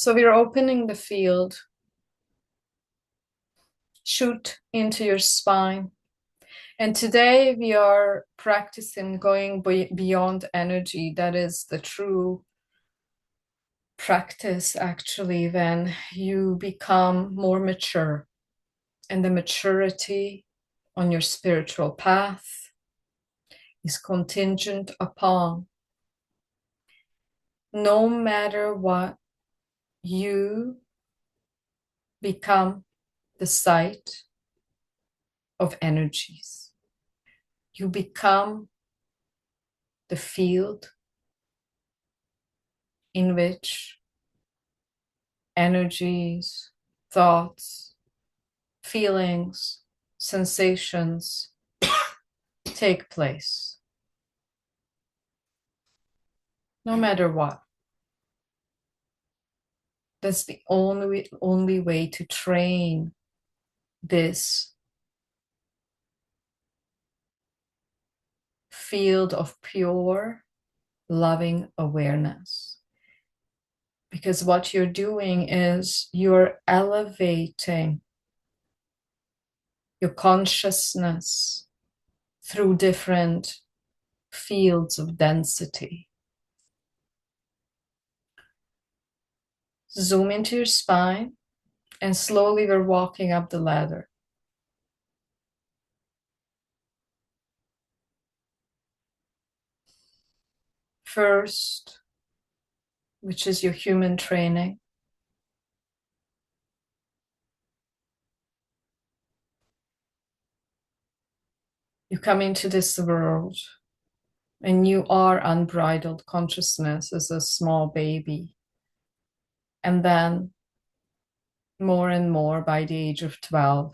So we're opening the field, shoot into your spine. And today we are practicing going beyond energy. That is the true practice, actually, when you become more mature. And the maturity on your spiritual path is contingent upon no matter what, you become the site of energies. You become the field in which energies, thoughts, feelings, sensations take place, no matter what. That's the only way to train this field of pure, loving awareness. Because what you're doing is you're elevating your consciousness through different fields of density. Zoom into your spine, and slowly we're walking up the ladder. First, which is your human training. You come into this world and you are unbridled consciousness as a small baby. And then more and more by the age of 12,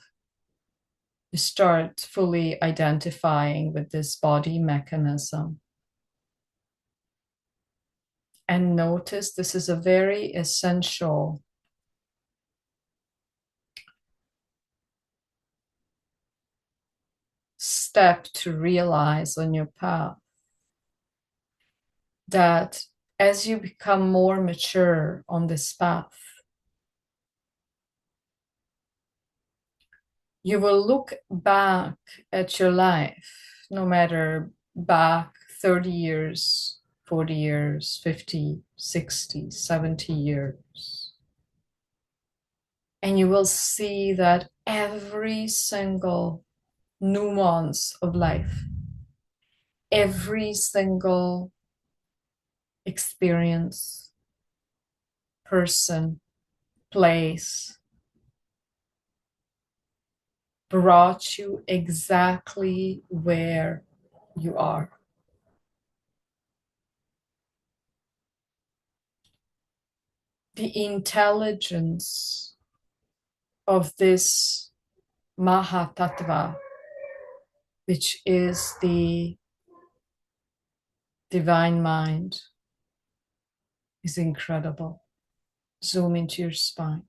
you start fully identifying with this body mechanism. And notice this is a very essential step to realize on your path, that as you become more mature on this path, you will look back at your life, no matter back 30 years, 40 years, 50, 60, 70 years. And you will see that every single nuance of life, every single experience, person, place, brought you exactly where you are. The intelligence of this Mahatattva, which is the divine mind, is incredible. Zoom into your spine.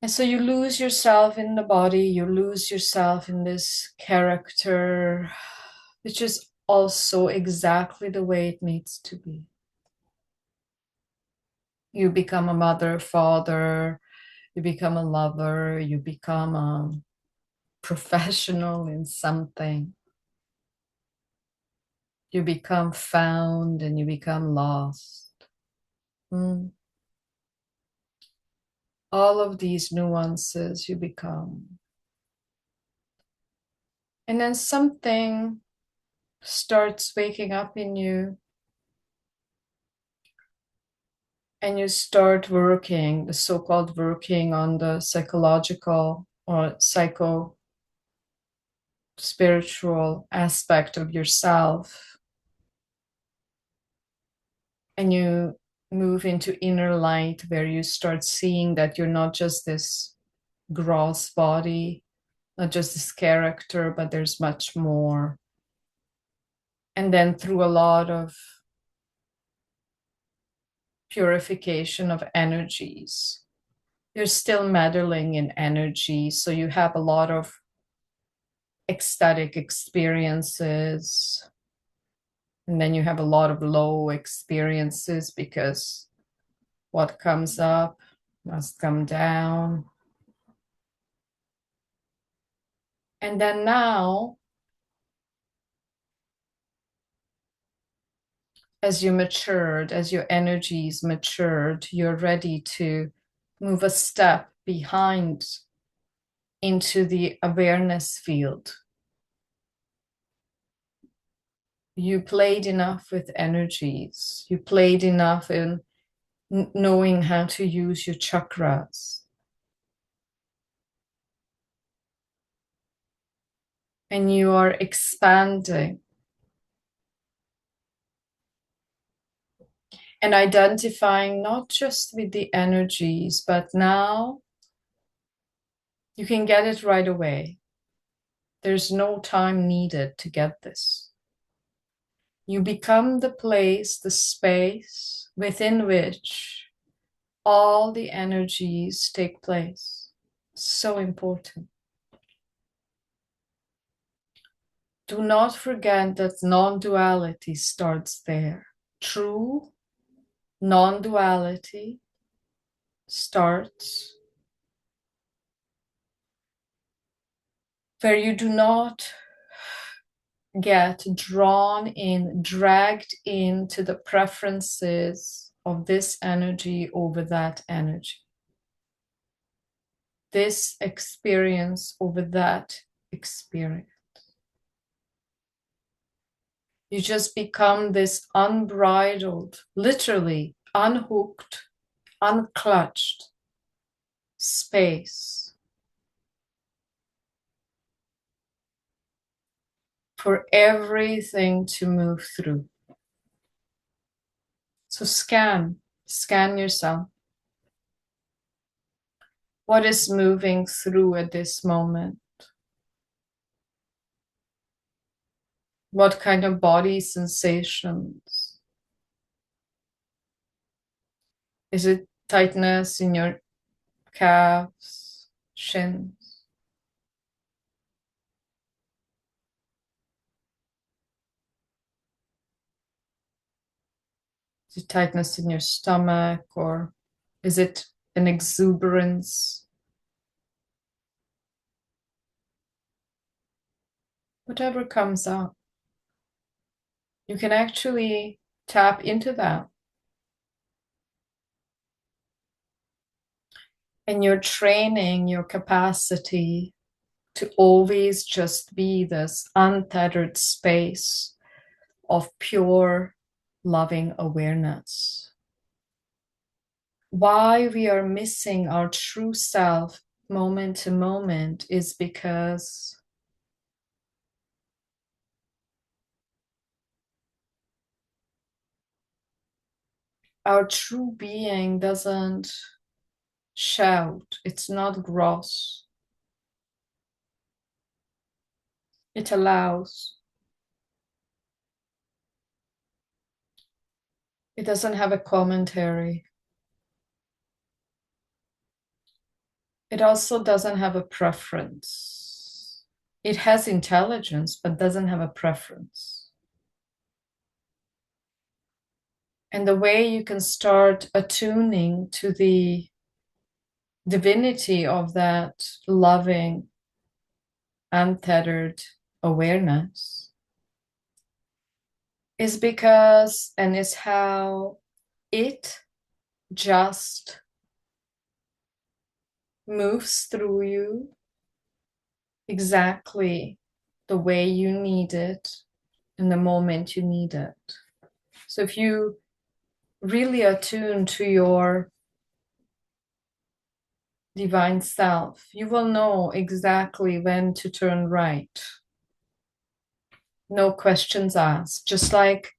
And so you lose yourself in the body, you lose yourself in this character, which is also exactly the way it needs to be. You become a mother, father, you become a lover, you become a professional in something. You become found and you become lost. All of these nuances you become. And then something starts waking up in you, and you start working, the so-called working on the psychological or psycho-spiritual aspect of yourself. And you move into inner light, where you start seeing that you're not just this gross body, not just this character, but there's much more. And then through a lot of purification of energies, you're still meddling in energy. So you have a lot of ecstatic experiences, And then you have a lot of low experiences because what comes up must come down. And then now, as you matured, as your energies matured, you're ready to move a step behind into the awareness field. You played enough with energies. You played enough in knowing how to use your chakras. And you are expanding and identifying not just with the energies, but now you can get it right away. There's no time needed to get this. You become the place, the space within which all the energies take place. So important. Do not forget that non-duality starts there. True non-duality starts where you do not get drawn in, dragged into the preferences of this energy over that energy. This experience over that experience. You just become this unbridled, literally unhooked, unclutched space for everything to move through. So scan yourself. What is moving through at this moment? What kind of body sensations? Is it tightness in your calves, shins? Is it tightness in your stomach, or is it an exuberance? Whatever comes up, you can actually tap into that. And you're training your capacity to always just be this untethered space of pure, loving awareness. Why we are missing our true self moment to moment is because our true being doesn't shout, it's not gross. It allows. It doesn't have a commentary. It also doesn't have a preference. It has intelligence, but doesn't have a preference. And the way you can start attuning to the divinity of that loving, untethered awareness is because, and is how it just moves through you exactly the way you need it in the moment you need it. So if you really attune to your divine self, you will know exactly when to turn right. No questions asked. Just like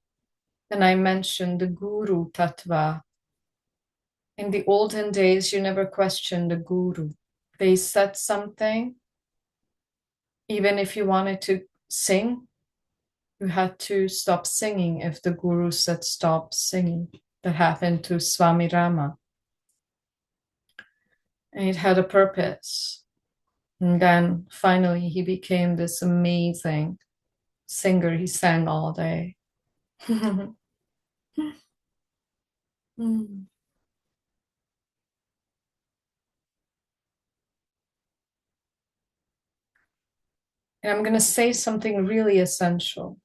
when I mentioned the guru tattva. In the olden days, you never questioned the guru. They said something. Even if you wanted to sing, you had to stop singing if the guru said stop singing. That happened to Swami Rama. And it had a purpose. And then finally he became this amazing singer. He sang all day. Mm. And I'm going to say something really essential.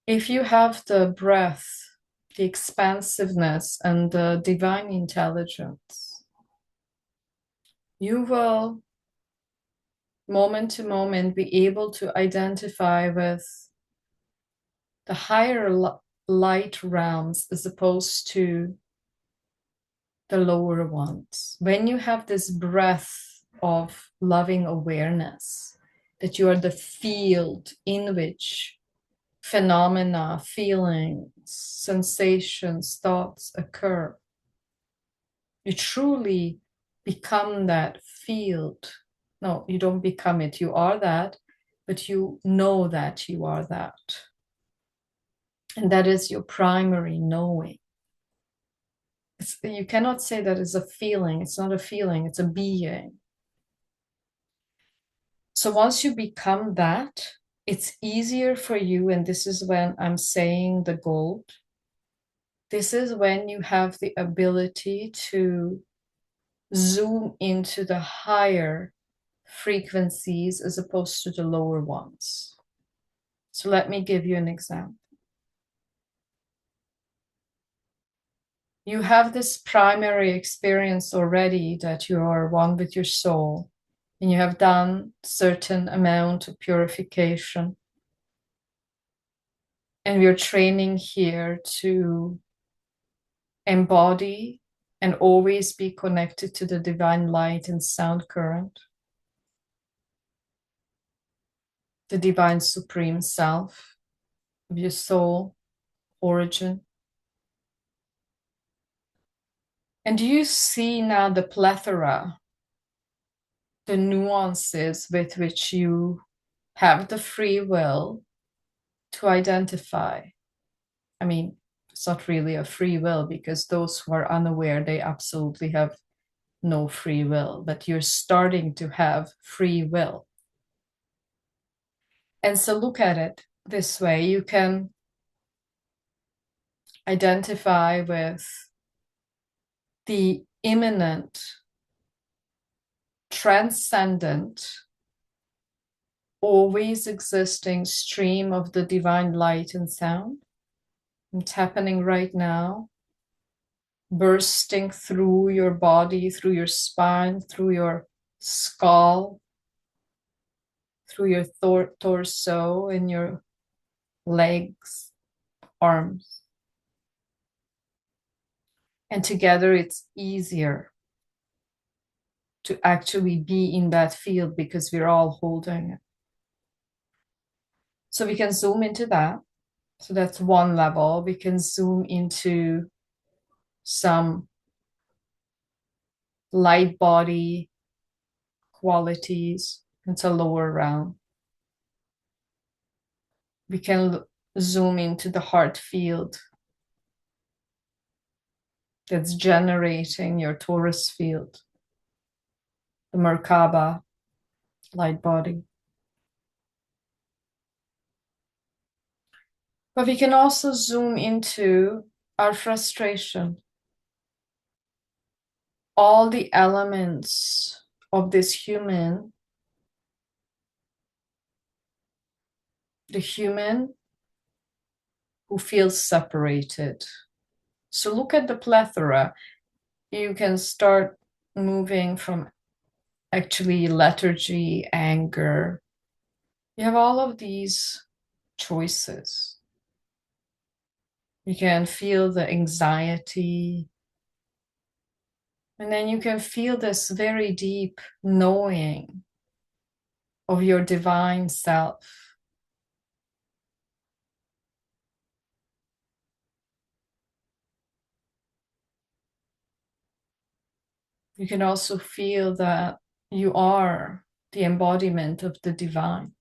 If you have the breath, the expansiveness, and the divine intelligence, you will, moment to moment, be able to identify with the higher light realms as opposed to the lower ones. When you have this breath of loving awareness, that you are the field in which phenomena, feelings, sensations, thoughts occur, you truly become that field. No, you don't become it. You are that, but you know that you are that. And that is your primary knowing. You cannot say that is a feeling. It's not a feeling, it's a being. So once you become that, it's easier for you. And this is when I'm saying the gold. This is when you have the ability to zoom into the higher frequencies as opposed to the lower ones. So let me give you an example. You have this primary experience already that you are one with your soul, and you have done certain amount of purification. And we're training here to embody and always be connected to the divine light and sound current, the divine supreme self of your soul origin. And do you see now the plethora, the nuances with which you have the free will to identify? I mean, it's not really a free will because those who are unaware, they absolutely have no free will, but you're starting to have free will. And so look at it this way. You can identify with the imminent, transcendent, always existing stream of the divine light and sound. It's happening right now, bursting through your body, through your spine, through your skull, through your torso and your legs, arms. And together it's easier to actually be in that field because we're all holding it. So we can zoom into that. So that's one level. We can zoom into some light body qualities. It's a lower realm. We can zoom into the heart field that's generating your torus field, the Merkaba light body. But we can also zoom into our frustration, all the elements of this human, the human who feels separated. So look at the plethora. You can start moving from actually lethargy, anger. You have all of these choices. You can feel the anxiety. And then you can feel this very deep knowing of your divine self. You can also feel that you are the embodiment of the divine.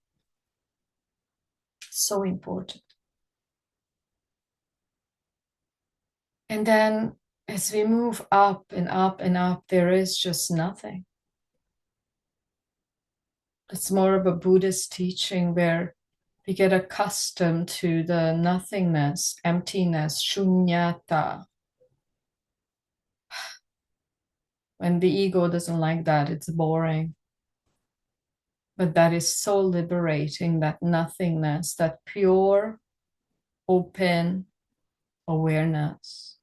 So important. And then as we move up and up and up, there is just nothing. It's more of a Buddhist teaching where we get accustomed to the nothingness, emptiness, shunyata. When the ego doesn't like that, it's boring. But that is so liberating, that nothingness, that pure, open awareness.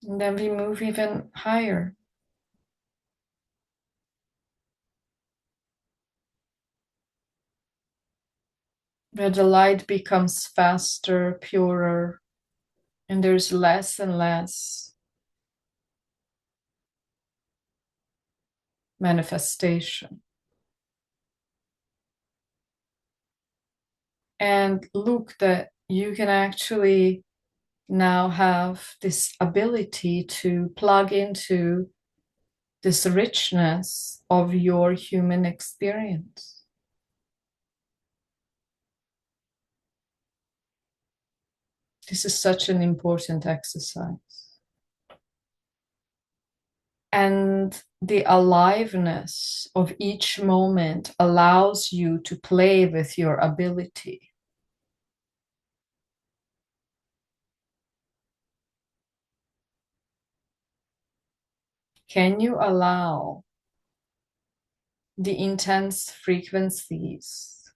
And then we move even higher, where the light becomes faster, purer, and there's less and less manifestation. And look that you can actually now have this ability to plug into this richness of your human experience. This is such an important exercise. And the aliveness of each moment allows you to play with your ability. Can you allow the intense frequencies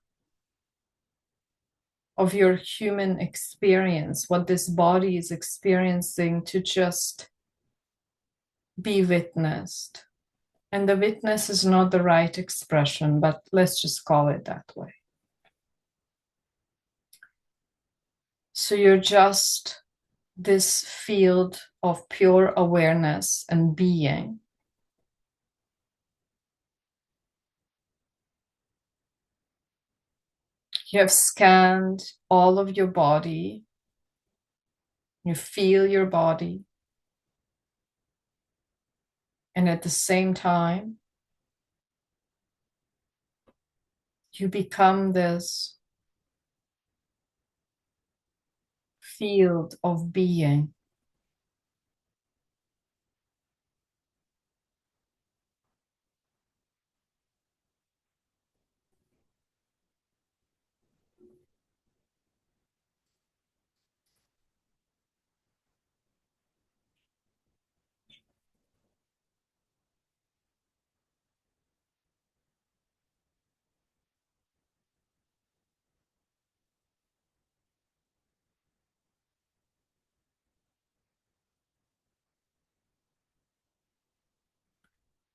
of your human experience, what this body is experiencing, to just be witnessed? And the witness is not the right expression, but let's just call it that way. So you're just this field of pure awareness and being. You have scanned all of your body. You feel your body. And at the same time, you become this field of being.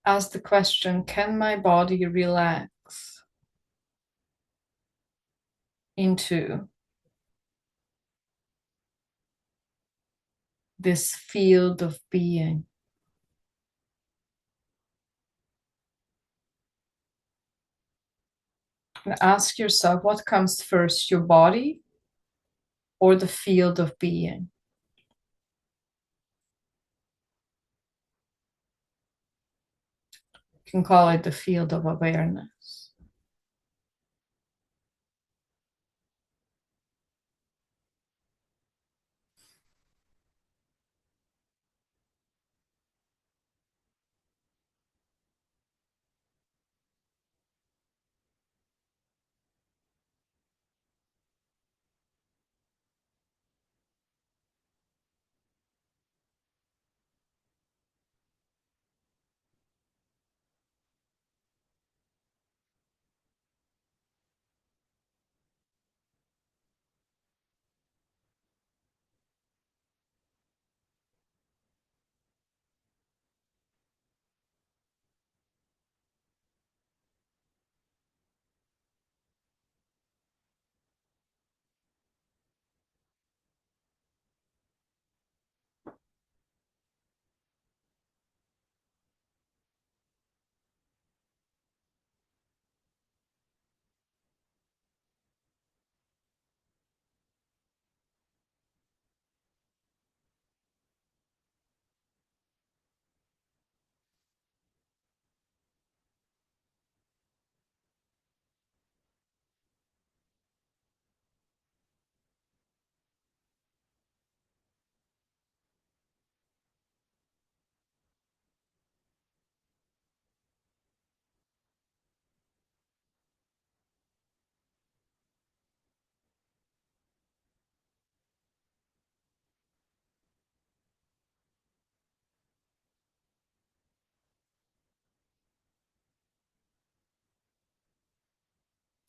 Ask the question, can my body relax into this field of being? And ask yourself, what comes first, your body or the field of being? You can call it the field of awareness.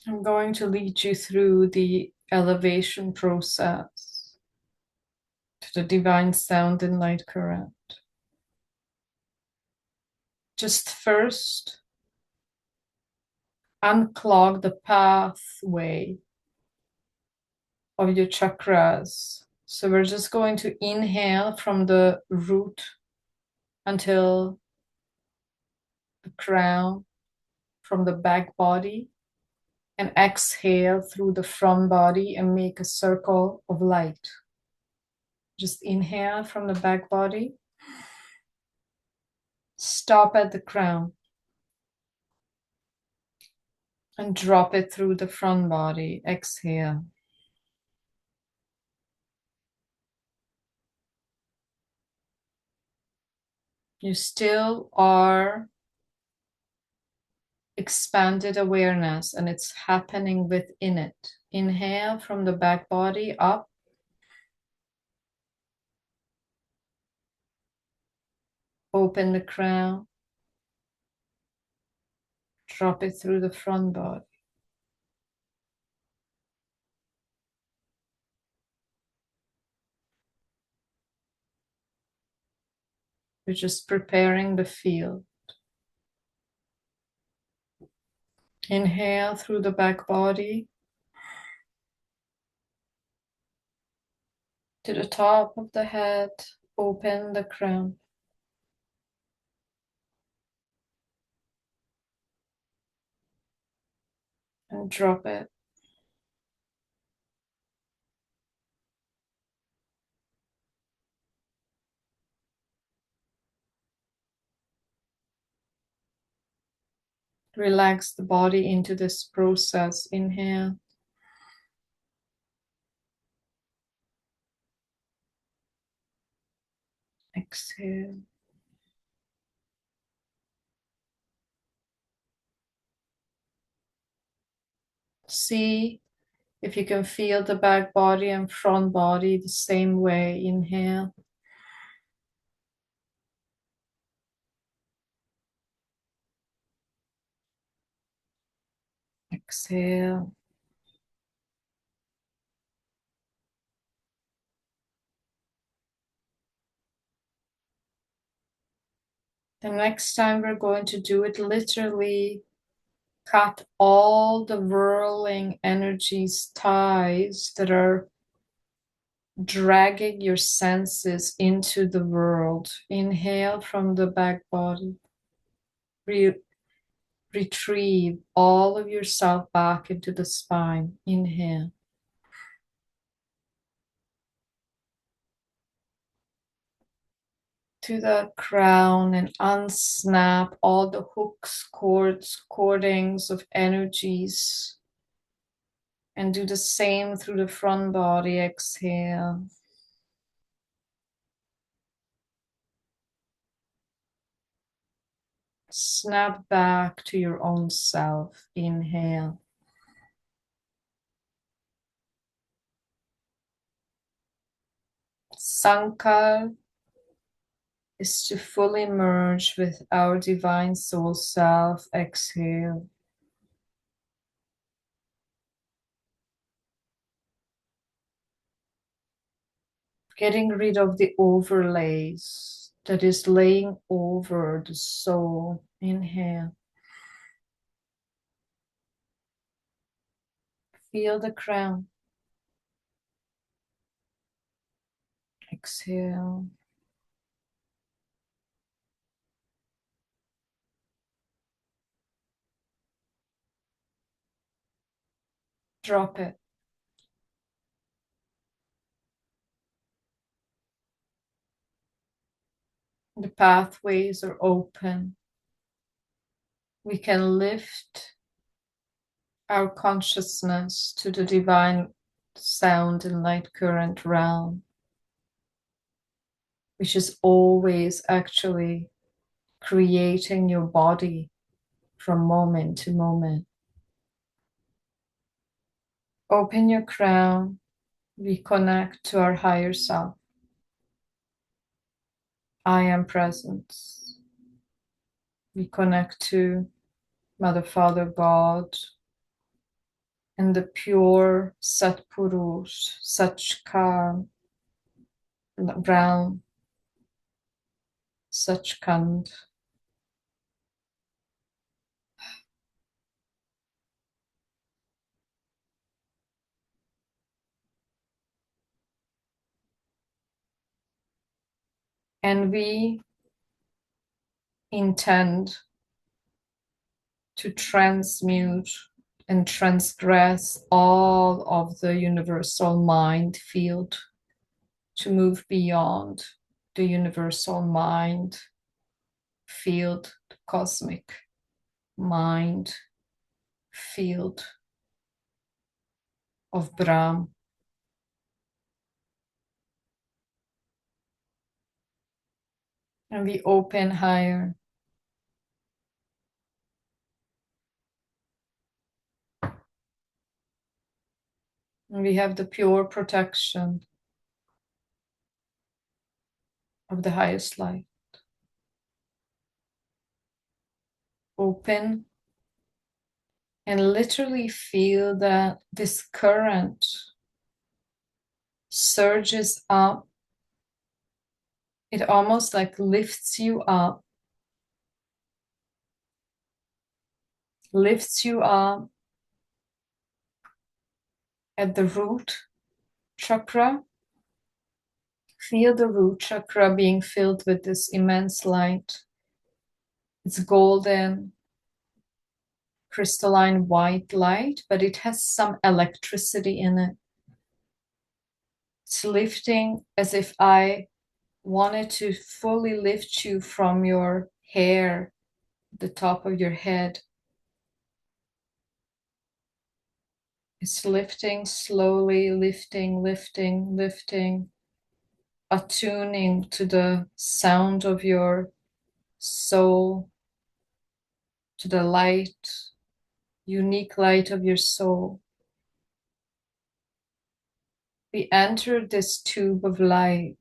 I'm going to lead you through the elevation process to the divine sound and light current. Just first, unclog the pathway of your chakras. So we're just going to inhale from the root until the crown, from the back body, and exhale through the front body and make a circle of light. Just inhale from the back body, stop at the crown, and drop it through the front body. Exhale. You still are expanded awareness and it's happening within it. Inhale from the back body up. Open the crown. Drop it through the front body. You're just preparing the field. Inhale through the back body to the top of the head. Open the crown. And drop it. Relax the body into this process. Inhale. Exhale. See if you can feel the back body and front body the same way. Inhale. Exhale. The next time we're going to do it literally. Cut all the whirling energies, ties that are dragging your senses into the world. Inhale from the back body. Retrieve all of yourself back into the spine. Inhale. To the crown and unsnap all the hooks, cords, cordings of energies. And do the same through the front body. Exhale. Snap back to your own self. Inhale. Sankar is to fully merge with our divine soul self. Exhale. Getting rid of the overlays that is laying over the soul. Inhale. Feel the crown. Exhale. Drop it. The pathways are open. We can lift our consciousness to the divine sound and light current realm, which is always actually creating your body from moment to moment. Open your crown, reconnect to our higher self. I am presence. We connect to Mother, Father, God, and the pure Satpurush, Sachka, Brown, Sachkand. And we intend to transmute and transgress all of the universal mind field, to move beyond the universal mind field, the cosmic mind field of Brahm. And we open higher. And we have the pure protection of the highest light. Open and literally feel that this current surges up. It almost like lifts you up at the root chakra. Feel the root chakra being filled with this immense light. It's golden, crystalline white light, but it has some electricity in it. It's lifting as if I wanted to fully lift you from your hair, the top of your head. It's lifting slowly, lifting, attuning to the sound of your soul, to the light, unique light of your soul. We enter this tube of light.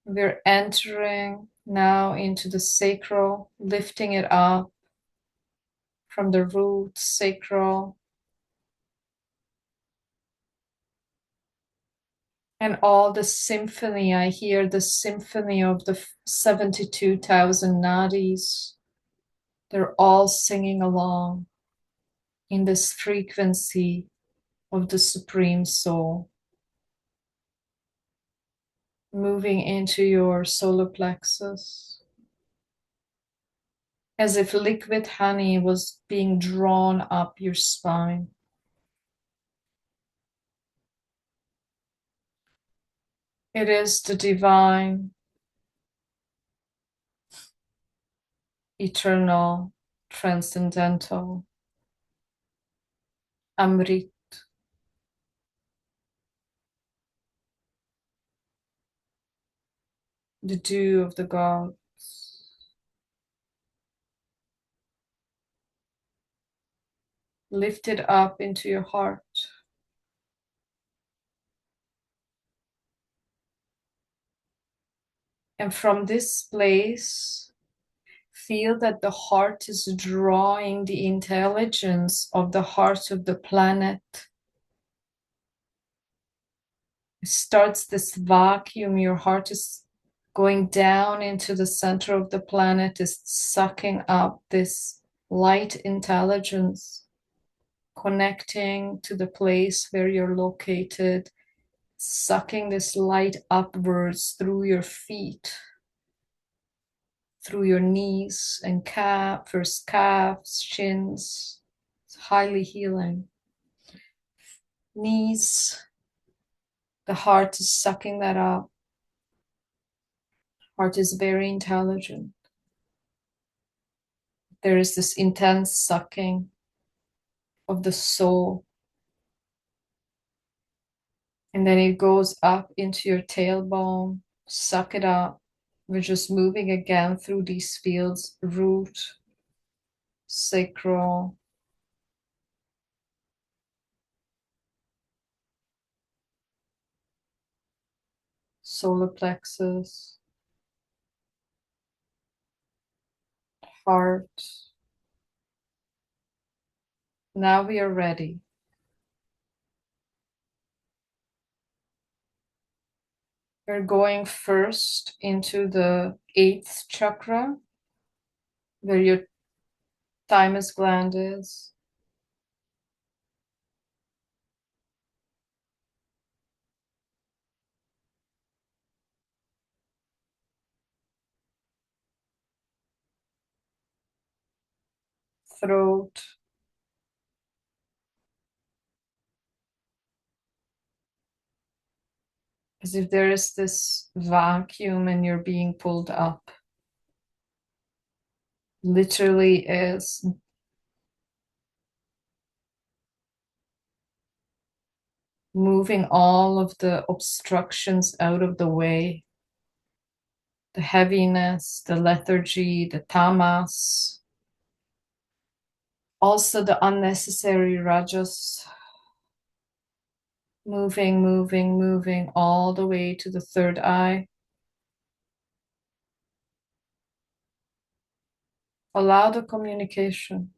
We're entering now into the sacral, lifting it up from the root, sacral, and all the symphony. I hear the symphony of the 72,000 nadis. They're all singing along in this frequency of the Supreme Soul, moving into your solar plexus, as if liquid honey was being drawn up your spine. It is the divine, eternal, transcendental Amrit, the dew of the gods, lifted up into your heart. And from this place, feel that the heart is drawing the intelligence of the heart of the planet. It starts this vacuum. Your heart is going down into the center of the planet, is sucking up this light intelligence, connecting to the place where you're located, sucking this light upwards through your feet, through your knees and first calves, shins. It's highly healing. Knees, the heart is sucking that up. Heart is very intelligent. There is this intense sucking of the soul. And then it goes up into your tailbone. Suck it up. We're just moving again through these fields: root, sacral, solar plexus, heart, Now we are ready. We're going first into the eighth chakra, where your thymus gland is. Throat. As if there is this vacuum and you're being pulled up. Literally is. Moving all of the obstructions out of the way. The heaviness, the lethargy, the tamas. Also the unnecessary rajas. Moving, moving, moving all the way to the third eye. Allow the communication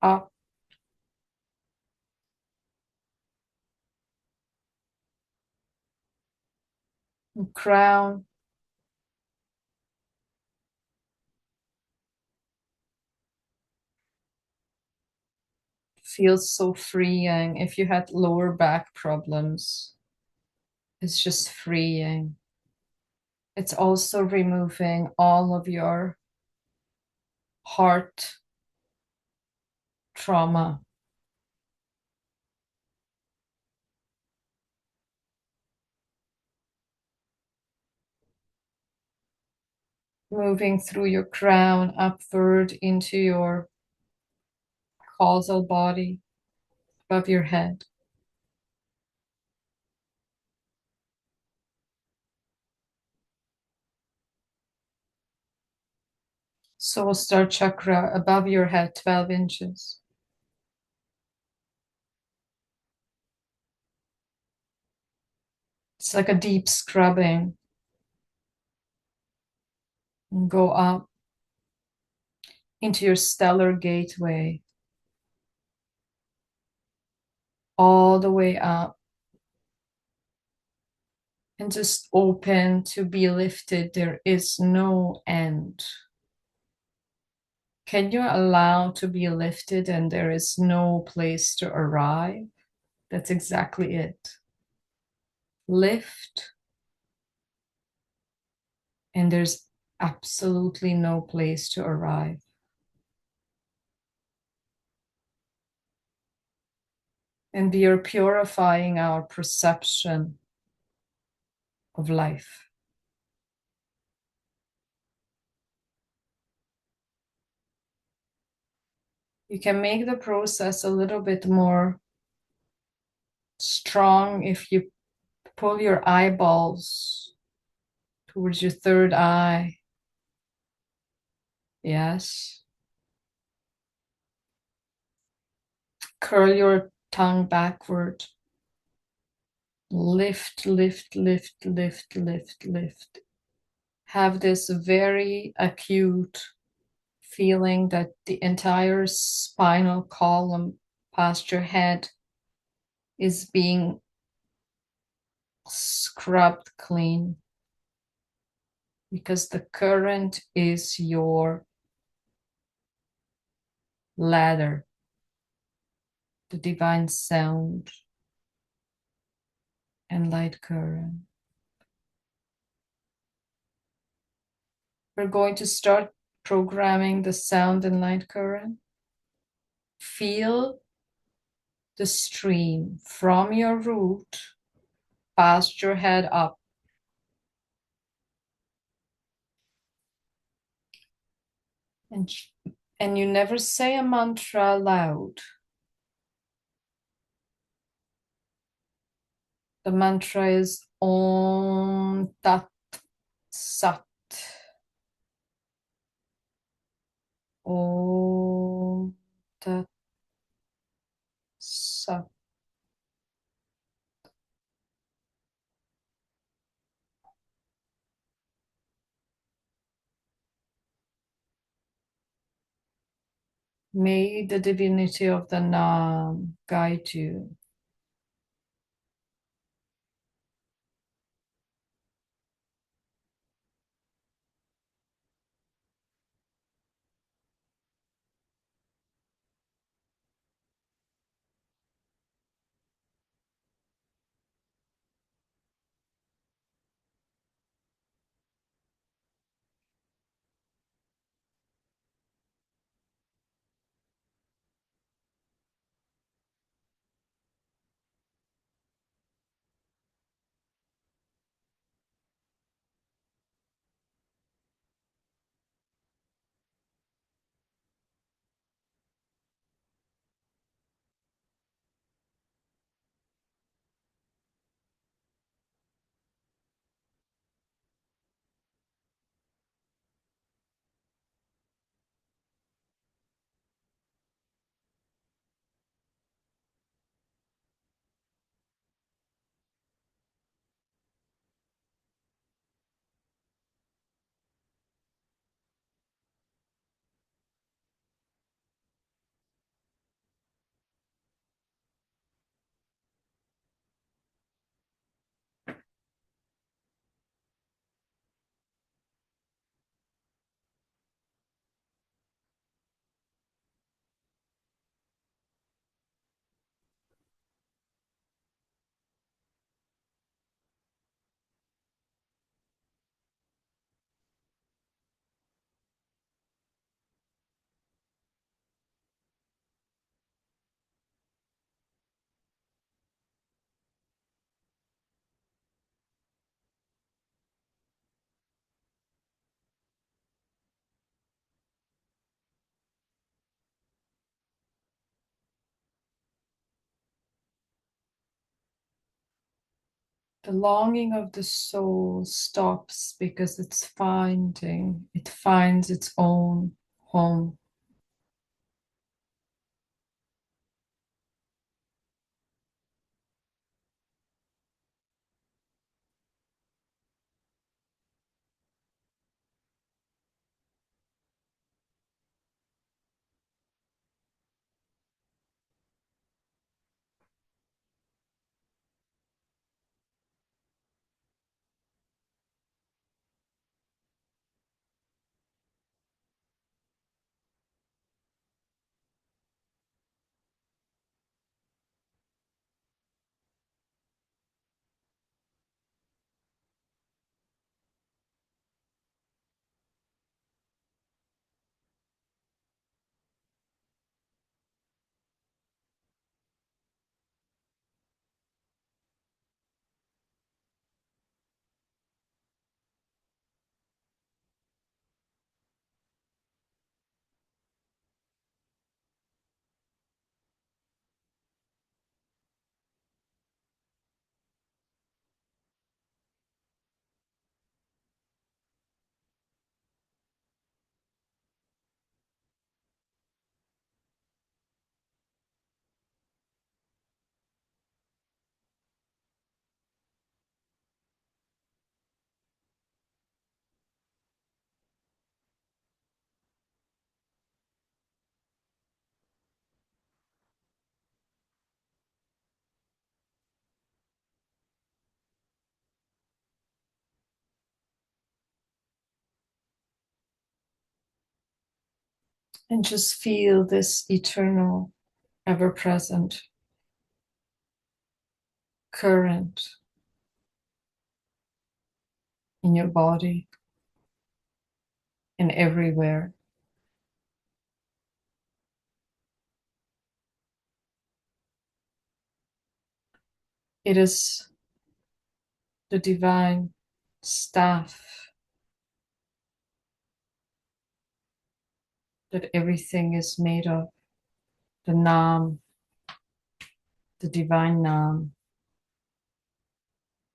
up. Crown. Feels so freeing. If you had lower back problems, it's just freeing. It's also removing all of your heart trauma. Moving through your crown upward into your causal body above your head. Soul star chakra above your head, 12 inches. It's like a deep scrubbing. And go up into your stellar gateway, all the way up, and just open to be lifted. There is no end. Can you allow to be lifted and there is no place to arrive? That's exactly it. Lift, and there's absolutely no place to arrive. And we are purifying our perception of life. You can make the process a little bit more strong if you pull your eyeballs towards your third eye. Yes. Curl your tongue backward. Lift, lift, lift, lift, lift, lift. Have this very acute feeling that the entire spinal column past your head is being scrubbed clean because the current is your ladder, the divine sound and light current. We're going to start programming the sound and light current. Feel the stream from your root past your head up. And, and you never say a mantra loud. The mantra is Om Tat Sat. Om Tat Sat. May the divinity of the Nam guide you. The longing of the soul stops because it finds its own home. And just feel this eternal, ever present current in your body and everywhere. It is the divine staff that everything is made of, the Nam, the divine Nam,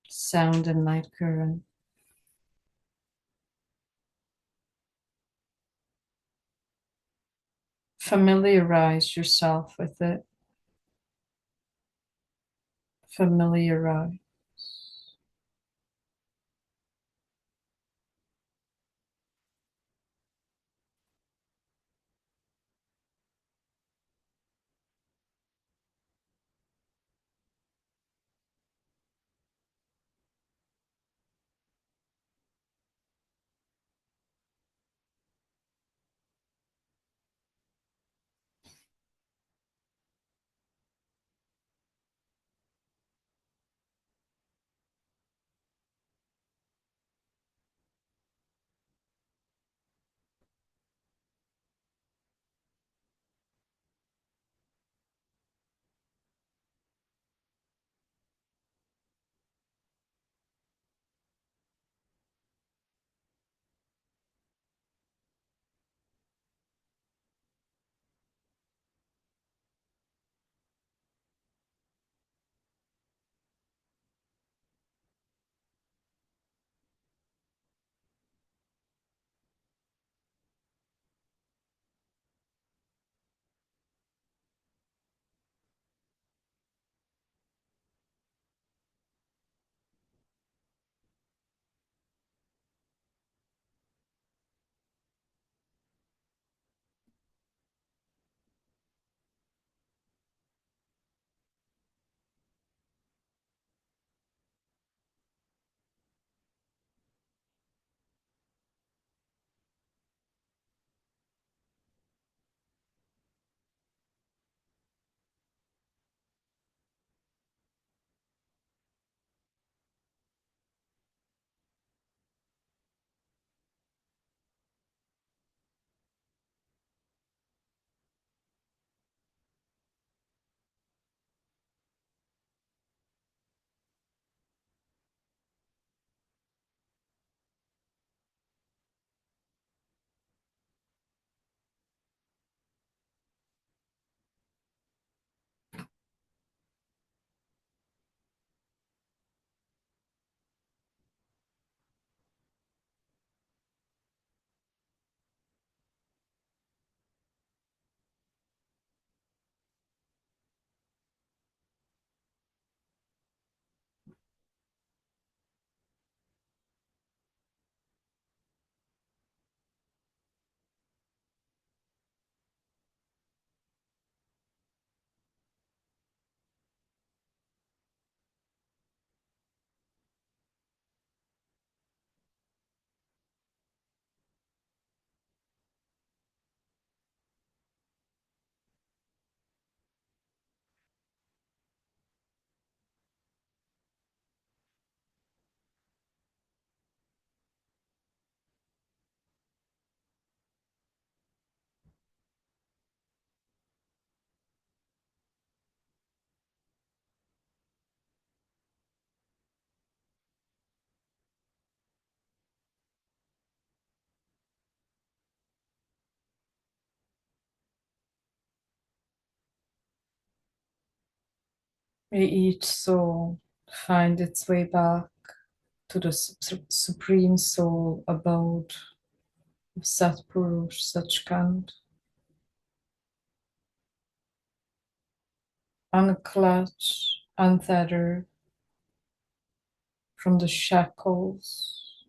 sound and light current. Familiarize yourself with it. Familiarize. May each soul find its way back to the supreme soul abode of Satpurush Sachkhand, unclutched, untethered from the shackles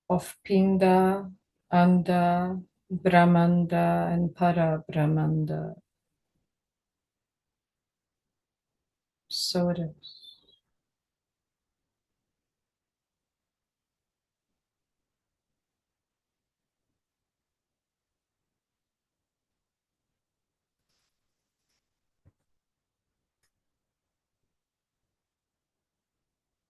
of Pinda, Anda, Brahmanda, and Para Brahmanda. So it is.